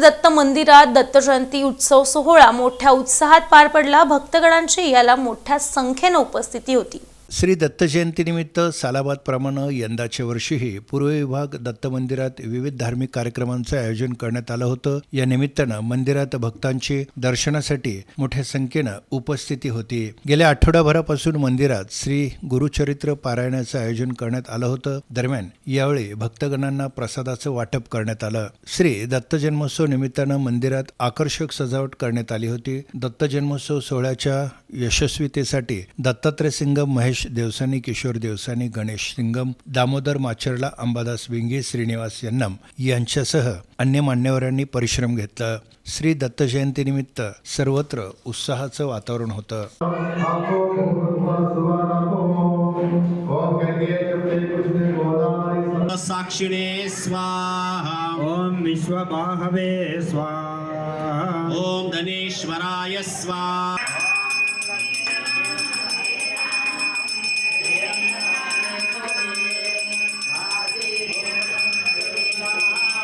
दत्त मंदिरात दत्त जयंती उत्सव सोहळा मोठ्या उत्साहात पार पडला। भक्तगणांची याला मोठ्या संख्येने उपस्थिती होती। श्री दत्त जयंतीनिमित्त सालाबादप्रमाणे यंदाच्या वर्षीही पूर्व विभाग दत्त मंदिरात विविध धार्मिक कार्यक्रमांचं आयोजन करण्यात आलं होतं। या निमित्तानं मंदिरात भक्तांची दर्शनासाठी मोठ्या संख्येनं उपस्थिती होती। गेल्या आठवडाभरापासून मंदिरात श्री गुरुचरित्र पारायणाचं आयोजन करण्यात आलं होतं। दरम्यान यावेळी भक्तगणांना प्रसादाचं वाटप करण्यात आलं। श्री दत्त जन्मोत्सव निमित्तानं मंदिरात आकर्षक सजावट करण्यात आली होती। दत्त जन्मोत्सव सोहळ्याच्या यशस्वीतेसाठी दत्तात्रय सिंगम, महेश देवसानी, किशोर देवसानी, गणेश सिंगम, दामोदर माचरला, अंबादास विंगे, श्रीनिवास यन्नम यांच्यासह अन्य मान्यवरांनी परिश्रम घेतला। श्री दत्त जयंतीनिमित्त सर्वत्र उत्साहाचं वातावरण होतं। साक्षिणे स्वाहा। ओम विश्वबाहवे स्वाहा। ओम धनेश्वराय स्वाहा।